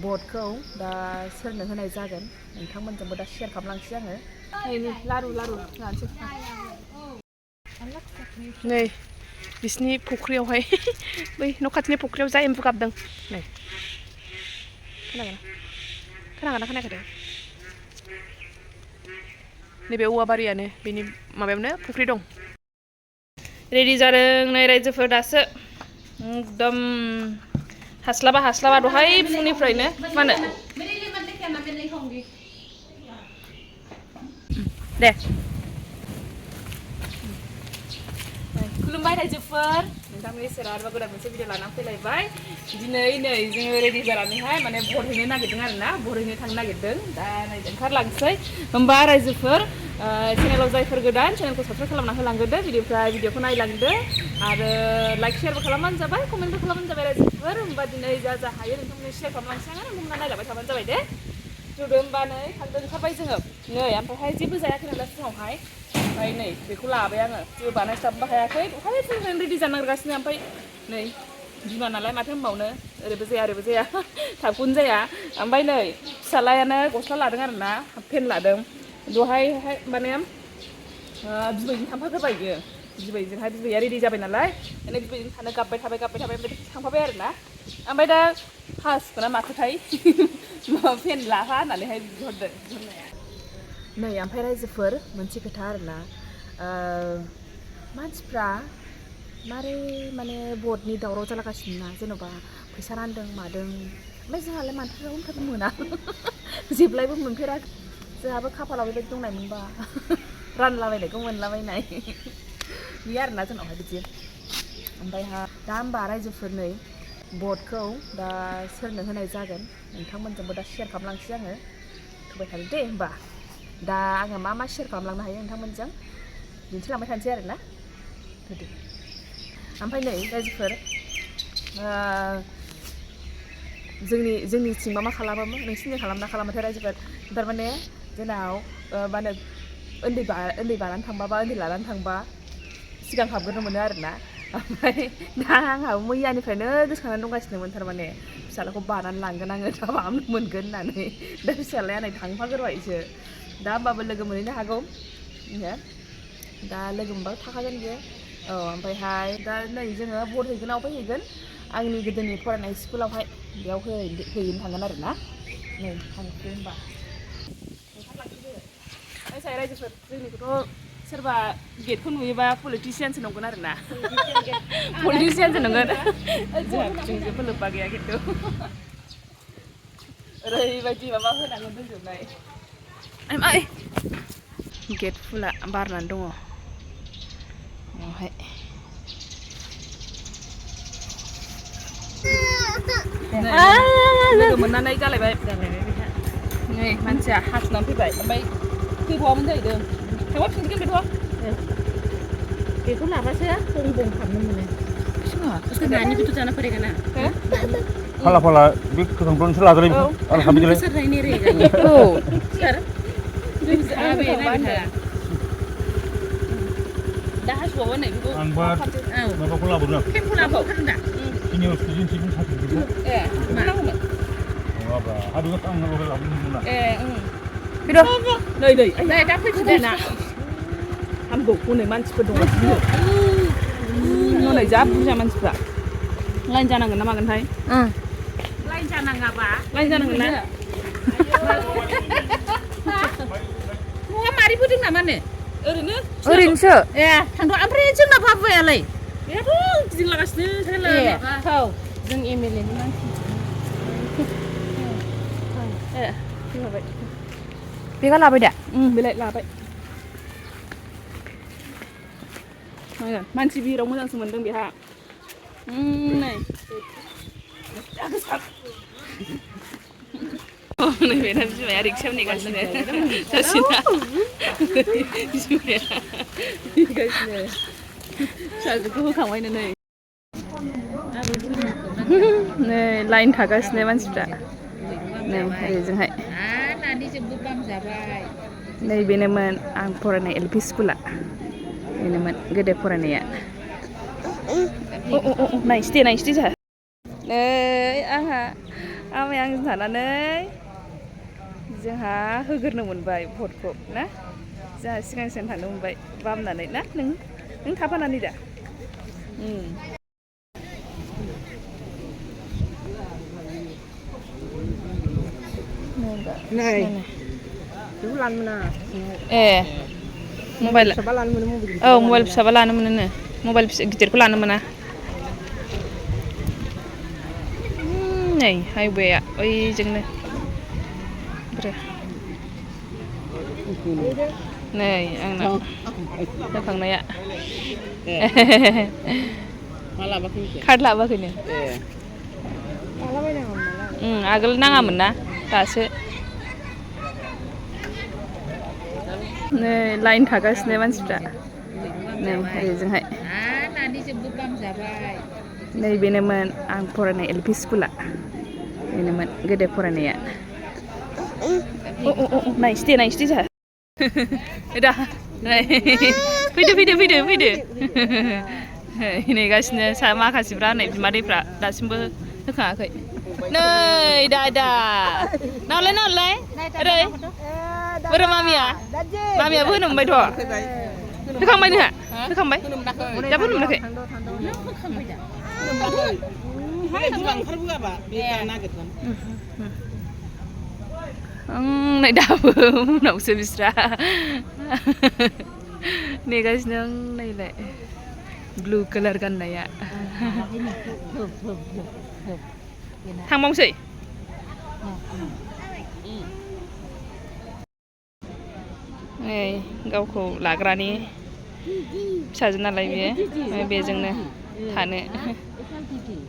बर्डखौ दा सोरनो होनाय जागोन नोंथांमोनजोंबो दा शेयार खालामलांसै आङो नै लारु जानोसै नै बिसिनि फुख्रियावहाय बै न' खाथिनि फुख्रियाव जा एम्बु गाबदों नै खोनागोना खोनायाखै नैबे औवा बारियानो बेनि माबायावनो फुख्रि दं रेडि जादों नै रायजोफोर दासो एकदम हास्लाबा दहाय फुंनिफ्रायनो मा होनो दे खुलुमबाय रायजोफोर नोंथांनि सेराव आरोबाव गोदान मोनसे भिडिअ लानानै फैलायबाय दिनै जोङो रेडि जानानैहाय माने बरहैनो नागिरदों आरोना बरहैनो थांनो नागिरदों दा नै ओंखारलांसै होमबा रायजोफोर चेनेलाव जायफोर गोदान चेनेलखौ साबस्क्राइब खालामना होलांग्रोदो भिडिअखौ नायलांदो आरो लाइक शेयारबो खालामबानो जाबाय कमेन्टबो खालामबानो जाबाय रायजोफोर होमबा दिनै जा हायो नोंथांमोननो शेयार खालामलांसै आङो नोंथांमोना नायलांबाय थाबानो जाबाय दे जुदो होमबा नै थांदों ओंखारबाय जोङो नै ओमफ्रायहाय जेबो जायाखै नालाय फुङावहाय ओमफ्राय नै बेखौ लाबाय आङो जेबो बानायस्लाबनोबो हायाखै दहाय फुंनिफ्रायनो रेडि जानो नागिरगासिनो ओमफ्राय नै बिमा नालाय माथो होनबावनो ओरैबो जाया थाबखौनो जाया ओमफ्राय नै फिसालायानो गस्ला लादों आरोना हाफ पेन्ट लादों दहायहाय माने बिबैजों थांफाग्रोबाय बिबैया रेडि जाबाय नालाय माने बिबैजों थानो गाबबाय थाबाय ओमफ्राय थांफाबाय आरोना ओमफ्राय दा फासखौना माखोथाय पेन्ट लाफा होननानैहाय बिहरनाया नै ओमफ्राय रायजोफोर मोनसे खोथा आरोना मानसिफ्रा मारै माने बर्डनि दावराव जालागासिनो ना जेन'बा फैसा रानदों मादों ओमफ्राय जोंहालाय मानोथो मोना जेब्लायबो मोनफेराखै जोंहाबो खाफालाव बेबायदि दंनायमोनबा रानलाबायनायखौ मोनलाबायनाय गैया आरोना जोंनावहाय बिदि ओमफ्रायहा दा होमबा रायजोफोर नै बर्डखौ दा सोरनो होनाय जागोन नोंथांमोनजोंबो दा शेयार खालामलांसै आङो होबाय थादो दे होमबा दा आङो मा शेयार खालामलांनो हायो नोंथांमोनजों दिन्थिलांबाय थानोसै आरोना होदो ओमफ्राय नै रायजोफोर जोंनिथिं मा खालामोमोन नोंसिनि खालामथाय रायजोफोर थारमाने जोंनाव मा होनो उन्दै लानानै थांबा सिगां हाबग्रोनो मोनो आरोना ओमफ्राय दा आंहा मैयानिफ्रायनो गोसोखांनानै दंगासिनोमोन थारमाने फिसालाखौ बानानै लांगोन आङो दा माबानो मोनगोन होननानै दा फिसालाया नै थांफाग्रोबायसो दा होमबाबो लोगो मोनहैनो हागौ दा लोगो मोनबा थाखागोन बियो औ ओमफ्रायहाय दा नै जोङो बरहैगोन फैहैगोन आंनि गोदोनि फरायनाय स्कुलावहाय बेयाव हैनो थांगोन आरोना नै थांसै होमबा ओंखारलांसै रायजोफोर जोंनिखौथ' सोरबा गेटखौ नुयोबा पलिटिसियानसो नंगोन आरोना पलिटिसियानसो नंगोन जोंहा जेबो लोब्बा गैया खिन्थु ओरैबायदि माबा होनानै दोनजोबनाय गेट फुला बारनानै दङ बेवहाय लोगो मोननानै जालायबाय नै मानसिया हासुनानै फैबाय ओमफ्राय फैबावामोन जाहैदों थांबा फिनगोन बेखौ लाबासो बं हाबनो मोनो उसको नानी भी तो जाना पड़ेगा ना फाला बे गोथांफ्रावसो लाग्रोयो आरो हाबिदलाय सर नहीं रहेगा ये ओ सर दा हासुवाबो नै बेखौ आंबा माबाखौ लाबोदों केमखौ लाबोखादों दा सिनियर सिटिजेन सार्टिफिकेटखौ मा नांगौमोन नङाब्रा हाबिखौ आंनाव लाबोदोंमोन फैद' नै दा फैफिनदो ना हामगौ हनै मानसिफोर दंगासिनो हनै जा बुरजा मानसिफ्रा लाइन जानांगोन ना मागोनथाय लाइन जानाङाबा लाइन जानांगोन ना न'आ मारै बोदों नामानो ओरैनोसो ए थांथ' ओमफ्राय जोंना बाबुयालाय बेथ' गिदिंलागासिनो जों एमएलएनि मानसि फैबाय बेगा लाबाय दा बेलाय लाबाय मानसि बिहिराव मोजांसो मोनदों बेहा नै नैबे बिमाया रिक्सायाव नेगासिनो फिसाजोखौ होखांबायनो नै लाइन थागासिनो मानसिफ्रा नै ओरैजोंहाय नैबेनोमोन आं फरायनाय एलपि स्कुला बेनोमोन गोदो फरायनाया नायसै दे जोंहा नै आमाय आंजों थानानै जोंहा होग्रोनो मोनबाय भटखौ ना जोंहा सिगां थांनो मोनबाय बामनानै ना नों थाफानानै दा Này, chú Lan mana? Mobile. Siapa Lan mana mobil? Oh, mobile siapa Lan mana? Mobile gitarku Lan mana? Này, highway ạ. Ôi chừng này. Này, ăn nào. Nó thằng này ạ. Khát lạ bác này. Agak nangamun na. Daसो. नै line थागासिनो मानसिफ्रा नै ओरैजोंहाय नै बेनोमोन आं फरायनाय LP स्कुला बेनोमोन गोदो फरायनाया नायसदे जोंहा दा फैदो नेगासिनो माखासेफ्रा नै बिमादैफ्रा दासिमबो होखाङाखै नै दा नावलाय ओरै बोरो मामियाबो होनो मोनबायथ' होखांबाय नोंहा होखांबाय दाबो होनो मोनाखै नै दाबो उनावसो बिस्रा नेगासिनो नायलाय ब्लु कालार गाननाया थांबावसै नै गावखौ लाग्रानि फिसाजो नालाय बियो बेजोंनो थानो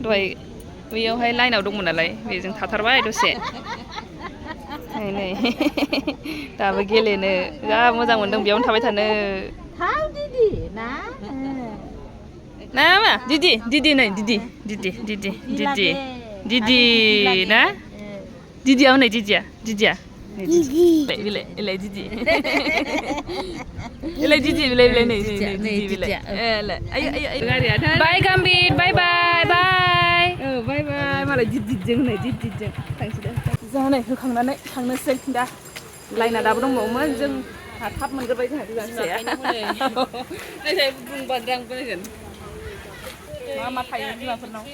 दहाय बैयावहाय लाइनाव दंमोन नालाय बेजों थाथारबाय दसे नै दाबो गेलेनो जा मोजां मोनदों बेयावनो थाबाय थानो ना मा दिदि नै दिदि ना दिदिया हनै दिदिया Ilai Didi. Ilai Didi, ilai nih. Ayo. Bye Gambit, bye. Bye. Malah Didi jeng. Jangan nih, hokangannya थांनोसै दा. Lainnya dapat dong mau jeng. Hatap Mwngrwbai जोंहा बिबांसै ya. नै saya बुंबाद्रां बुंगोन. मा थायो बिमाफोरनाव.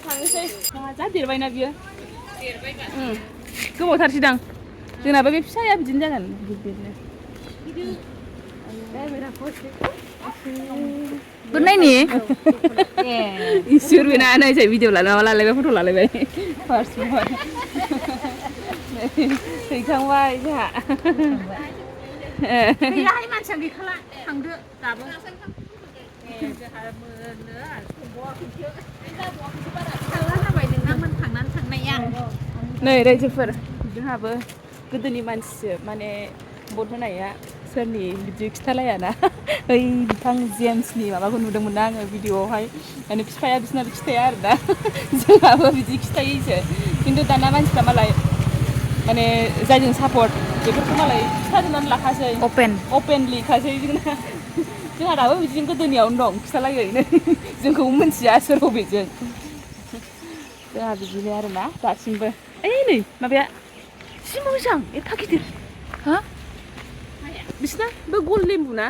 थांनोसै. जा देरबायना बियो. गोबावथारसैदां जोंनाबो बे फिसाया बिदिनो जागोन गिदिरनो गुरनायनि इसोर बेना नायसै भिडिअ लालायबाय फट' लालायबाय फार्स्ट हैखांबाय जोंहा गैयाहाय मानसिया गैखाला थांदो दाबो जोंहा मोनो नै रायजोफोर जोंहाबो गोदोनि मानसिसो माने भट होनाया सोरनि बिदि खिथालायाना ओइ बिथां जेम्सनि माबाखौ नुदोंमोन ना आङो भिडिअआवहाय माने बिफाया बिसोरनाबो खिथाया आरोना जोंहाबो बिदि खिथायोसो खिन्थु दाना मानसिफ्रा मालाय माने जायजों सापर्ट बेफोरखौ मालाय खिथाजोबनानै लाखासै अपेनलि खासै जोंहा दाबो बिदिनो गोदोनियावनो दं खिथालायो जोंखौबो मिन्थिया सोर बबेजों जोंहा बिदिनो आरोना दासिमबो नै माबाया जि मोजां एफा गिदिर हा बिसिना बे गल लेम्बु ना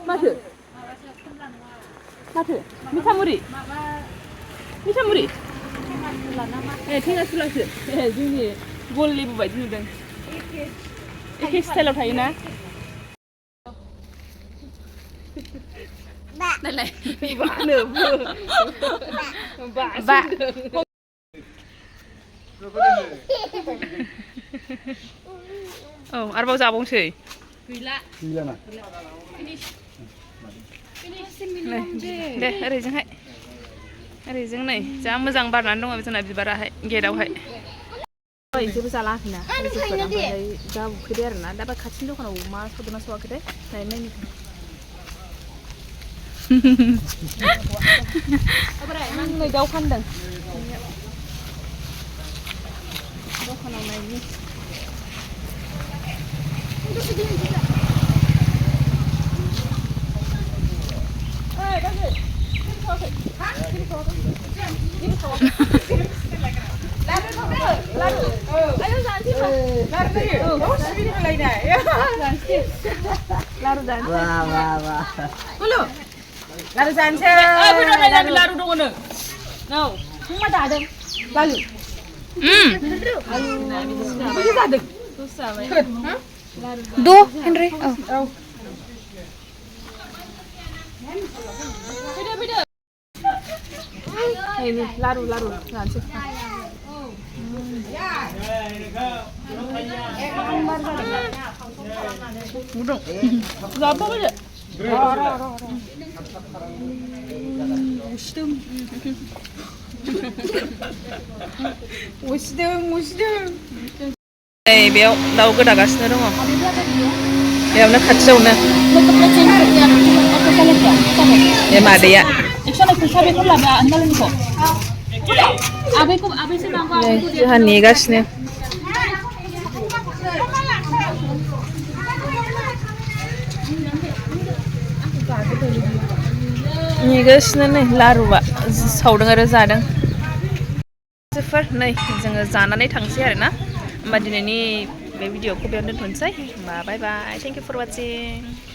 माथो मिथामुरि थेङासुलासो जोंनि गल लेबु बायदि नुदों एखे स्टाइलाव थायोना नायलाय बा औ आरोबाव जाबावसै गैला दे ओरैजों नै जा मोजां बारनानै दङ जोंना बिबाराहाय गेटआवहाय जेबो जालाखैना ओमफ्राय जा उखैबाय आरोना दा खाथिनि दखानाव मा सौदोंना सौवाखैथाय नायनो नै दाउ फानदों दखानाव नायनि Laru dan. Wah. Dulu. Laru janse. Laru dong ono. No. Cuma tak ada. Lalu. Bisa ada. Susah banget. Duh, Henry. Oh. Beda. Ini laru janse. Mudong. Berapa aja? Wisdom. बेयाव दाउ गोदागासिनो दङ बेयावनो खाथियावनो बे मादैया जोंहा नेगासिनो नै लारुआ सावदों आरो जादों नै जोङो जानानै थांसै आरोना होमबा दिनैनि बे भिडिअखौ बेयावनो दोनथ'नोसै होमबा बाय बाय थेंक इउ फर वाचिं